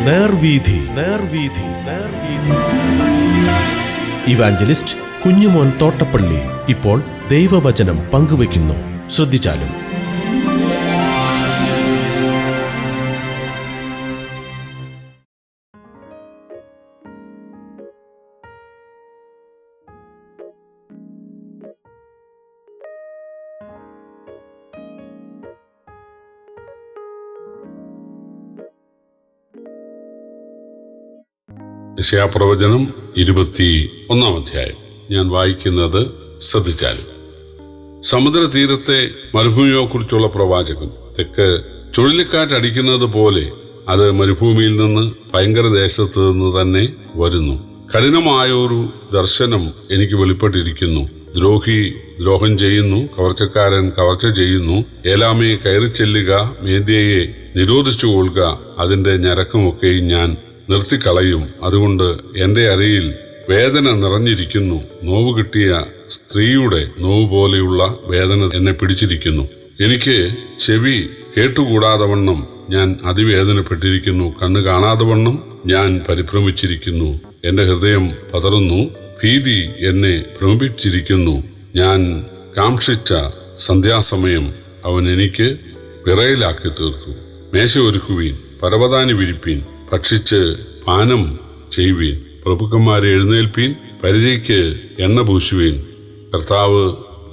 നേർവീഥി നേർവീഥി നേർവീഥി. Evangelist Kunjumon Thottappally ഇപ്പോൾ ദൈവവചനം പങ്കുവയ്ക്കുന്നു. ശ്രദ്ധിച്ചാലും. യെശയ്യാപ്രവചനം 21 അധ്യായം. ഞാൻ വായിക്കുന്നത് ശ്രദ്ധിച്ചാലും. സമുദ്രതീരത്തെ മരുഭൂമിയെക്കുറിച്ചുള്ള പ്രവാചകൻ. തെക്ക് ചുഴലിക്കാറ്റടിക്കുന്നത് പോലെ അത് മരുഭൂമിയിൽ നിന്ന് ഭയങ്കര ദേശത്ത് നിന്ന് തന്നെ വരുന്നു. കഠിനമായൊരു ദർശനം എനിക്ക് വെളിപ്പെട്ടിരിക്കുന്നു. ദ്രോഹി ദ്രോഹം ചെയ്യുന്നു, കവർച്ചക്കാരൻ കവർച്ച ചെയ്യുന്നു. ഏലാമേ കയറി ചെല്ലുക, മേദ്യയെ നിരോധിച്ചു കൊള്ളുക, അതിന്റെ ഞരക്കമൊക്കെയും ഞാൻ നിർത്തിക്കളയും. അതുകൊണ്ട് എന്റെ അരയിൽ വേദന നിറഞ്ഞിരിക്കുന്നു. നോവ് കിട്ടിയ സ്ത്രീയുടെ നോവ് പോലെയുള്ള വേദന എന്നെ പിടിച്ചിരിക്കുന്നു. എനിക്ക് ചെവി കേട്ടുകൂടാതെ വണ്ണം ഞാൻ അതിവേദനപ്പെട്ടിരിക്കുന്നു. കണ്ണ് കാണാതെ വണ്ണം ഞാൻ പരിഭ്രമിച്ചിരിക്കുന്നു. എന്റെ ഹൃദയം പതറുന്നു, ഭീതി എന്നെ ഭ്രമിപ്പിച്ചിരിക്കുന്നു. ഞാൻ കാക്ഷിച്ച സന്ധ്യാസമയം അവൻ എനിക്ക് വിറയലാക്കി തീർത്തു. മേശ ഒരുക്കുവീൻ, പരവതാനി വിരിപ്പീൻ, ഭക്ഷിച്ച് പാനം ചെയ്യുവീൻ. പ്രഭുക്കന്മാരെ എഴുന്നേൽപ്പീൻ, പരിചയ്ക്ക് എണ്ണ പൂശുവീൻ. കർത്താവ്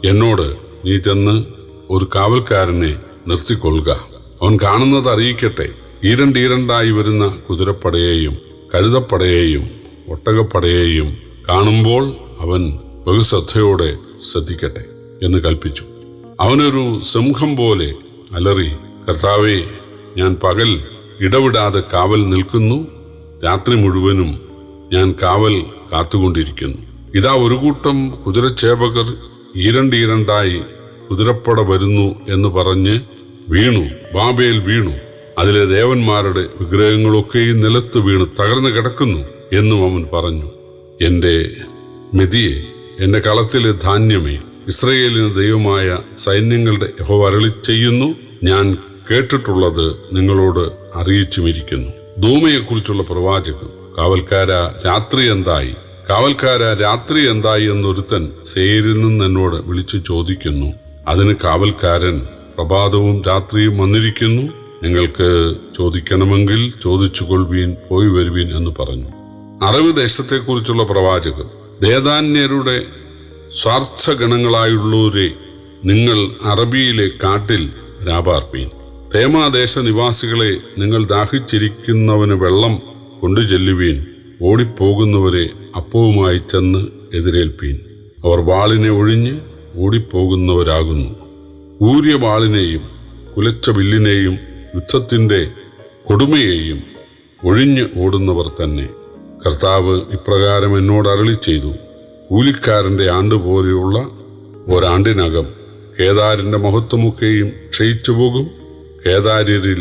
എന്നോട്, നീ ഒരു കാവൽക്കാരനെ നിർത്തിക്കൊള്ളുക, അവൻ കാണുന്നത് അറിയിക്കട്ടെ. ഈരണ്ടീരണ്ടായി വരുന്ന കുതിരപ്പടയെയും കഴുതപ്പടയെയും ഒട്ടകപ്പടയെയും കാണുമ്പോൾ അവൻ ബഹുശ്രദ്ധയോടെ ശ്രദ്ധിക്കട്ടെ എന്ന് കൽപ്പിച്ചു. അവനൊരു സിംഹം പോലെ അലറി, കർത്താവേ, ഞാൻ പകൽ ഇടവിടാതെ കാവൽ നിൽക്കുന്നു, രാത്രി മുഴുവനും ഞാൻ കാവൽ കാത്തുകൊണ്ടിരിക്കുന്നു. ഇതാ ഒരു കൂട്ടം കുതിരച്ചേവകർ ഈരണ്ടീരണ്ടായി കുതിരപ്പട വരുന്നു എന്ന് പറഞ്ഞ് വീണു, ബാബേൽ വീണു, അതിലെ ദേവന്മാരുടെ വിഗ്രഹങ്ങളൊക്കെയും നിലത്ത് വീണ് തകർന്നു കിടക്കുന്നു എന്നും അവൻ പറഞ്ഞു. എന്റെ മെതിയെ, എന്റെ കളത്തിലെ ധാന്യമേ, ഇസ്രയേലിന് ദൈവമായ സൈന്യങ്ങളുടെ യഹോവ അരുളി ചെയ്യുന്നു, ഞാൻ കേട്ടിട്ടുള്ളത് നിങ്ങളോട് അറിയിച്ചുമിരിക്കുന്നു. ധൂമയെക്കുറിച്ചുള്ള പ്രവാചകൻ. കാവൽക്കാര രാത്രി എന്തായി, കാവൽക്കാര രാത്രി എന്തായി എന്നൊരുത്തൻ സേരിൽ നിന്ന് എന്നോട് വിളിച്ചു ചോദിക്കുന്നു. അതിന് കാവൽക്കാരൻ, പ്രഭാതവും രാത്രിയും വന്നിരിക്കുന്നു, നിങ്ങൾക്ക് ചോദിക്കണമെങ്കിൽ ചോദിച്ചുകൊള്ളുവീൻ, പോയി വരുവീൻ എന്ന് പറഞ്ഞു. അറബ് ദേശത്തെക്കുറിച്ചുള്ള പ്രവാചകൻ. ദേദാന്യരുടെ സ്വാർത്ഥഗണങ്ങളായുള്ളവരെ, നിങ്ങൾ അറബിയിലെ കാട്ടിൽ രാപാർപ്പീൻ. തേമാദേശ നിവാസികളെ, നിങ്ങൾ ദാഹിച്ചിരിക്കുന്നവന് വെള്ളം കൊണ്ടു ചെല്ലുവീൻ. ഓടിപ്പോകുന്നവരെ അപ്പവുമായി ചെന്ന് എതിരേൽപ്പീൻ. അവർ വാളിനെ ഒഴിഞ്ഞ് ഓടിപ്പോകുന്നവരാകുന്നു. ഊരിയ വാളിനെയും കുലച്ച വില്ലിനെയും യുദ്ധത്തിന്റെ കൊടുമയെയും ഒഴിഞ്ഞ് ഓടുന്നവർ തന്നെ. കർത്താവ് ഇപ്രകാരം എന്നോട് അരുളി ചെയ്തു, കൂലിക്കാരന്റെ ആണ്ടുപോലെയുള്ള ഒരാണ്ടിനകം കേദാരിന്റെ മഹത്വമൊക്കെയും ക്ഷയിച്ചുപോകും. കേദാര്യരിൽ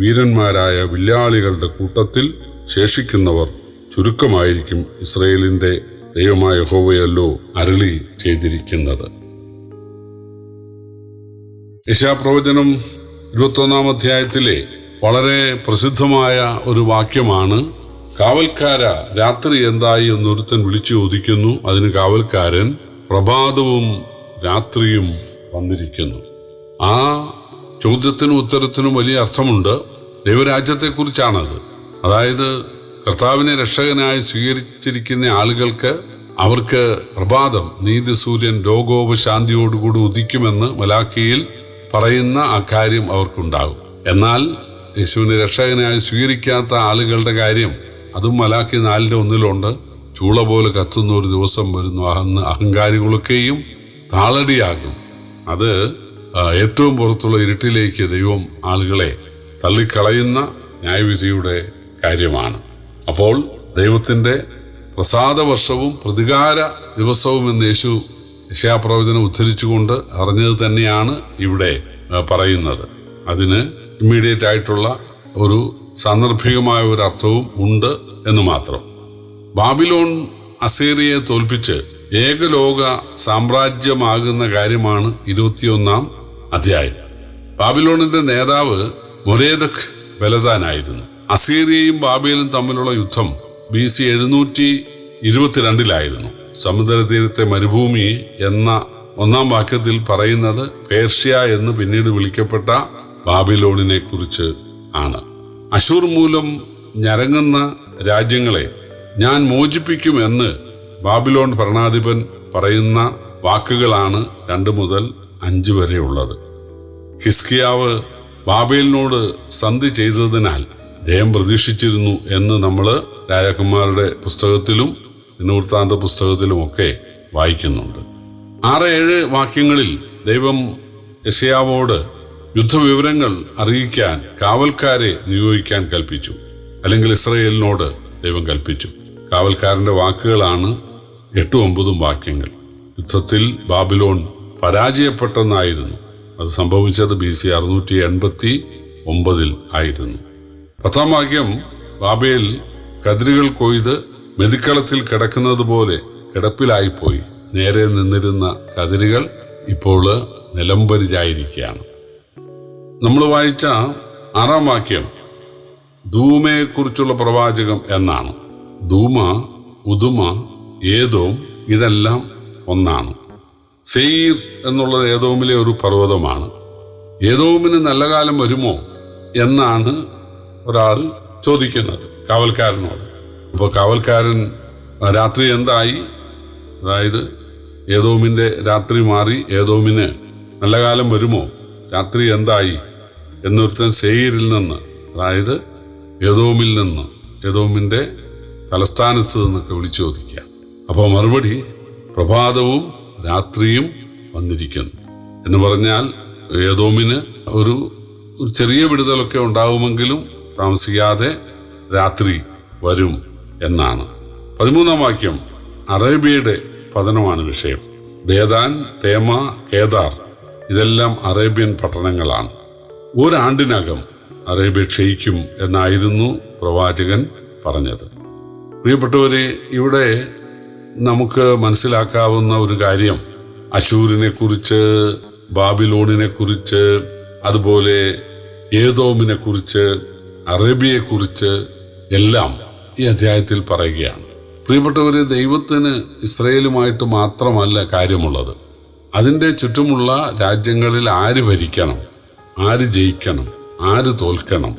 വീരന്മാരായ വില്ലാളികളുടെ കൂട്ടത്തിൽ ശേഷിക്കുന്നവർ ചുരുക്കമായിരിക്കും. ഇസ്രയേലിന്റെ ദൈവമായ യഹോവയല്ലോ അരുളി ചെയ്തിരിക്കുന്നത്. യെശയ്യാപ്രവചനം 21 അധ്യായത്തിലെ വളരെ പ്രസിദ്ധമായ ഒരു വാക്യമാണ്. കാവൽക്കാര രാത്രി എന്തായി എന്നൊരുത്തൻ വിളിച്ചു ചോദിക്കുന്നു. അതിന് കാവൽക്കാരൻ, പ്രഭാതവും രാത്രിയും വന്നിരിക്കുന്നു. ആ ചോദ്യത്തിനും ഉത്തരത്തിനും വലിയ അർത്ഥമുണ്ട്. ദൈവരാജ്യത്തെക്കുറിച്ചാണത്. അതായത് കർത്താവിനെ രക്ഷകനായി സ്വീകരിച്ചിരിക്കുന്ന ആളുകൾക്ക്, അവർക്ക് പ്രഭാതം, നീതി സൂര്യൻ ലോകോപശാന്തിയോടുകൂടി ഉദിക്കുമെന്ന് മലാക്കിയിൽ പറയുന്ന ആ കാര്യം അവർക്കുണ്ടാകും. എന്നാൽ യേശുവിനെ രക്ഷകനായി സ്വീകരിക്കാത്ത ആളുകളുടെ കാര്യം, അതും മലാക്കി 4:1 ചൂള പോലെ കത്തുന്ന ഒരു ദിവസം വരുന്നു, അന്ന് അഹങ്കാരികളൊക്കെയും താളടിയാകും. അത് ഏറ്റവും പുറത്തുള്ള ഇരുട്ടിലേക്ക് ദൈവം ആളുകളെ തള്ളിക്കളയുന്ന ന്യായവിധിയുടെ കാര്യമാണ്. അപ്പോൾ ദൈവത്തിന്റെ പ്രസാദവർഷവും പ്രതികാര ദിവസവും എന്ന് യെശയ്യാപ്രവചനം ഉദ്ധരിച്ചുകൊണ്ട് അറിഞ്ഞത് തന്നെയാണ് ഇവിടെ പറയുന്നത്. അതിന് ഇമ്മീഡിയറ്റ് ആയിട്ടുള്ള ഒരു സാന്ദർഭികമായ ഒരു അർത്ഥവും ഉണ്ട് എന്ന് മാത്രം. ബാബിലോൺ അസീറിയയെ തോൽപ്പിച്ച് ഏകലോക സാമ്രാജ്യമാകുന്ന കാര്യമാണ് 21 അധ്യായം. ബാബിലോണിന്റെ നേതാവ് മൊരേദക് ബലവാനായിരുന്നു. അസീറിയയും ബാബേലും തമ്മിലുള്ള യുദ്ധം BC 722 സമുദ്രതീരത്തെ മരുഭൂമി എന്ന 1-ാം വാക്യത്തിൽ പറയുന്നത് പേർഷ്യ എന്ന് പിന്നീട് വിളിക്കപ്പെട്ട ബാബിലോണിനെ കുറിച്ച് ആണ്. അശൂർ മൂലം ഞരങ്ങുന്ന രാജ്യങ്ങളെ ഞാൻ മോചിപ്പിക്കുമെന്ന് ബാബിലോൺ ഭരണാധിപൻ പറയുന്ന വാക്കുകളാണ് 2 മുതൽ 5 വരെ ഉള്ളത്. ഹിസ്കിയാവ് ബാബേലിനോട് സന്ധി ചെയ്തതിനാൽ ജയം പ്രതീക്ഷിച്ചിരുന്നു എന്ന് നമ്മൾ രാജാക്കന്മാരുടെ പുസ്തകത്തിലും ദിനവൃത്താന്ത പുസ്തകത്തിലുമൊക്കെ വായിക്കുന്നുണ്ട്. 6-7 വാക്യങ്ങളിൽ ദൈവം യെശയ്യാവോട് യുദ്ധവിവരങ്ങൾ അറിയിക്കാൻ കാവൽക്കാരെ നിയോഗിക്കാൻ കൽപ്പിച്ചു. അല്ലെങ്കിൽ ഇസ്രായേലിനോട് ദൈവം കൽപ്പിച്ചു. കാവൽക്കാരന്റെ വാക്കുകളാണ് 8-9 വാക്യങ്ങൾ. യുദ്ധത്തിൽ ബാബിലോൺ പരാജയപ്പെട്ടെന്നായിരുന്നു. അത് സംഭവിച്ചത് BC 689 ആയിരുന്നു. 10-ാം വാക്യം ബാബേൽ കതിരുകൾ കൊയ്ത് മെതിക്കളത്തിൽ കിടക്കുന്നത് പോലെ കിടപ്പിലായിപ്പോയി. നേരെ നിന്നിരുന്ന കതിരുകൾ ഇപ്പോൾ നിലംപരിചായിരിക്കുകയാണ്. നമ്മൾ വായിച്ച 6-ാം വാക്യം ധൂമയെ കുറിച്ചുള്ള പ്രവാചകം എന്നാണ്. ധൂമ, ഉദുമ, ഏദോം ഇതെല്ലാം ഒന്നാണ്. സെയീർ എന്നുള്ളത് ഏദോമിലെ ഒരു പർവ്വതമാണ്. ഏദോമിന് നല്ല കാലം വരുമോ എന്നാണ് ഒരാൾ ചോദിക്കുന്നത് കാവൽക്കാരനോട്. അപ്പോൾ കാവൽക്കാരൻ രാത്രി എന്തായി, അതായത് ഏദോമിൻ്റെ രാത്രി മാറി ഏദോമിന് നല്ല കാലം വരുമോ, രാത്രി എന്തായി എന്നൊരുത്തൻ സെയീരിൽ നിന്ന്, അതായത് ഏദോമിൽ നിന്ന്, ഏദോമിൻ്റെ തലസ്ഥാനത്ത് നിന്നൊക്കെ വിളിച്ചു ചോദിക്കുക. അപ്പോൾ മറുപടി പ്രഭാതവും രാത്രിയും വന്നിരിക്കുന്നു എന്ന് പറഞ്ഞാൽ ഏദോമിന് ഒരു ചെറിയ വിടുതലൊക്കെ ഉണ്ടാവുമെങ്കിലും താമസിക്കാതെ രാത്രി വരും എന്നാണ്. 13-ാം വാക്യം അറേബ്യയുടെ പതനമാണ് വിഷയം. ദേദാൻ, തേമ, കേദാർ ഇതെല്ലാം അറേബ്യൻ പട്ടണങ്ങളാണ്. ഒരാണ്ടിനകം അറേബ്യ ക്ഷയിക്കും എന്നായിരുന്നു പ്രവാചകൻ പറഞ്ഞത്. പ്രിയപ്പെട്ടവരെ, ഇവിടെ നമുക്ക് മനസ്സിലാക്കാവുന്ന ഒരു കാര്യം അശൂരിനെ കുറിച്ച്, ബാബിലോണിനെ കുറിച്ച്, അതുപോലെ ഏദോമിനെ കുറിച്ച്, അറേബ്യയെക്കുറിച്ച് എല്ലാം ഈ അധ്യായത്തിൽ പറയുകയാണ്. പ്രിയപ്പെട്ടവരെ, ദൈവത്തിന് ഇസ്രയേലുമായിട്ട് മാത്രമല്ല കാര്യമുള്ളത്. അതിൻ്റെ ചുറ്റുമുള്ള രാജ്യങ്ങളിൽ ആര് ഭരിക്കണം, ആര് ജയിക്കണം, ആര് തോൽക്കണം,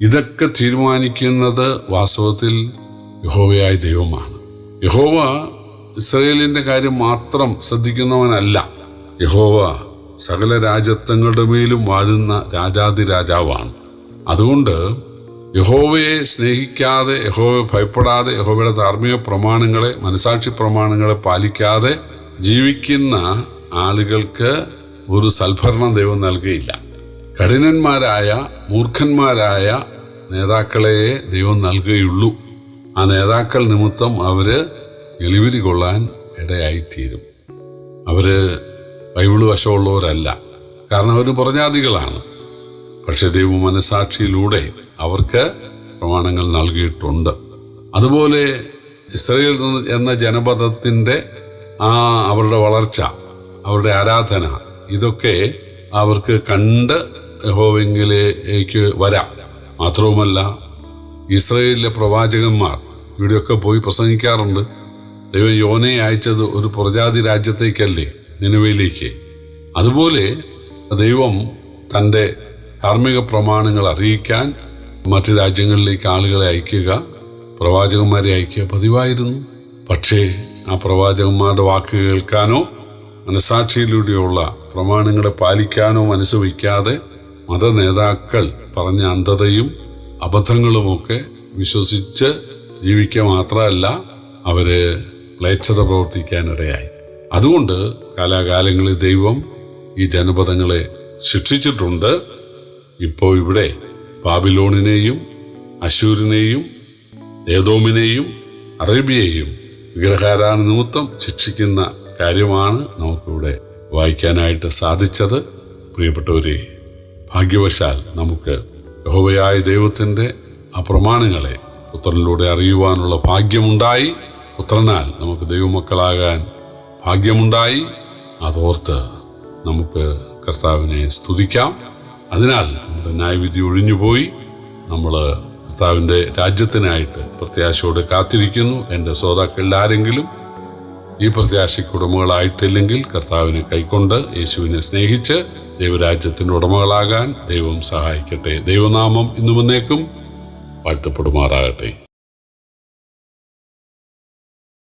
ഇതൊക്കെ തീരുമാനിക്കുന്നത് വാസ്തവത്തിൽ യഹോവയായ ദൈവമാണ്. യഹോവ ഇസ്രയേലിൻ്റെ കാര്യം മാത്രം ശ്രദ്ധിക്കുന്നവനല്ല. യഹോവ സകല രാജ്യത്വങ്ങളുടെ മേലും വാഴുന്ന രാജാതിരാജാവാണ്. അതുകൊണ്ട് യഹോവയെ സ്നേഹിക്കാതെ, യഹോവയെ ഭയപ്പെടാതെ, യഹോവയുടെ ധാർമ്മിക പ്രമാണങ്ങളെ, മനസാക്ഷി പ്രമാണങ്ങളെ പാലിക്കാതെ ജീവിക്കുന്ന ആളുകൾക്ക് ഒരു സൽഭരണം ദൈവം നൽകുകയില്ല. കഠിനന്മാരായ, മൂർഖന്മാരായ നേതാക്കളെ ദൈവം നൽകുകയുള്ളൂ. ആ നേതാക്കൾ നിമിത്തം അവർ എളിവിരി കൊള്ളാൻ ഇടയായിത്തീരും. അവർ ബൈബിള് വശമുള്ളവരല്ല, കാരണം അവർ പുറജാതികളാണ്. പക്ഷെ ദൈവ മനസാക്ഷിയിലൂടെ അവർക്ക് പ്രമാണങ്ങൾ നൽകിയിട്ടുണ്ട്. അതുപോലെ ഇസ്രായേൽ എന്ന ജനപദത്തിൻ്റെ അവരുടെ വളർച്ച, അവരുടെ ആരാധന, ഇതൊക്കെ അവർക്ക് കണ്ട് യഹോവയിലേക്ക് വരാം. മാത്രവുമല്ല, ഇസ്രായേലിലെ പ്രവാചകന്മാർ ഇവിടെയൊക്കെ പോയി പ്രസംഗിക്കാറുണ്ട്. ദൈവം യോനയെ അയച്ചത് ഒരു പ്രജാതി രാജ്യത്തേക്കല്ലേ, നിനവയിലേക്ക്. അതുപോലെ ദൈവം തൻ്റെ ധാർമ്മിക പ്രമാണങ്ങൾ അറിയിക്കാൻ മറ്റ് രാജ്യങ്ങളിലേക്ക് ആളുകളെ അയക്കുക, പ്രവാചകന്മാരെ അയക്കുക പതിവായിരുന്നു. പക്ഷേ ആ പ്രവാചകന്മാരുടെ വാക്ക് കേൾക്കാനോ മനസാക്ഷിയിലൂടെയുള്ള പ്രമാണങ്ങളെ പാലിക്കാനോ മനസ്സ് വയ്ക്കാതെ മതനേതാക്കൾ പറഞ്ഞ അന്ധതയും അബദ്ധങ്ങളുമൊക്കെ വിശ്വസിച്ച് ജീവിക്കുക മാത്രമല്ല, അവർ മ്ലേച്ഛത പ്രവർത്തിക്കാനിടയായി. അതുകൊണ്ട് കാലാകാലങ്ങളിൽ ദൈവം ഈ ജനപദങ്ങളെ ശിക്ഷിച്ചിട്ടുണ്ട്. ഇപ്പോൾ ഇവിടെ ബാബിലോണിനെയും അശൂരിനെയും ഏദോമിനെയും അറേബ്യയെയും വിഗ്രഹാരാധന നിമിത്തം ശിക്ഷിക്കുന്ന കാര്യമാണ് നമുക്കിവിടെ വായിക്കാനായിട്ട് സാധിച്ചത്. പ്രിയപ്പെട്ടവരെ, ഭാഗ്യവശാൽ നമുക്ക് യഹോവയായ ദൈവത്തിൻ്റെ ആ പ്രമാണങ്ങളെ പുത്രനിലൂടെ അറിയുവാനുള്ള ഭാഗ്യമുണ്ടായി. പുത്രനാൽ നമുക്ക് ദൈവമക്കളാകാൻ ഭാഗ്യമുണ്ടായി. അതോർത്ത് നമുക്ക് കർത്താവിനെ സ്തുതിക്കാം. അതിനാൽ നമ്മുടെ ന്യായവിധി ഒഴിഞ്ഞുപോയി. നമ്മൾ കർത്താവിൻ്റെ രാജ്യത്തിനായിട്ട് പ്രത്യാശയോടെ കാത്തിരിക്കുന്നു. എൻ്റെ ശ്രോതാക്കളിൽ ആരെങ്കിലും ഈ പ്രത്യാശയ്ക്ക് ഉടമകളായിട്ടില്ലെങ്കിൽ കർത്താവിനെ കൈക്കൊണ്ട് യേശുവിനെ സ്നേഹിച്ച് ദൈവരാജ്യത്തിൻ്റെ ഉടമകളാകാൻ ദൈവം സഹായിക്കട്ടെ. ദൈവനാമം ഇന്നും എന്നേക്കും വാഴ്ത്തപ്പെടുമാറാകട്ടെ.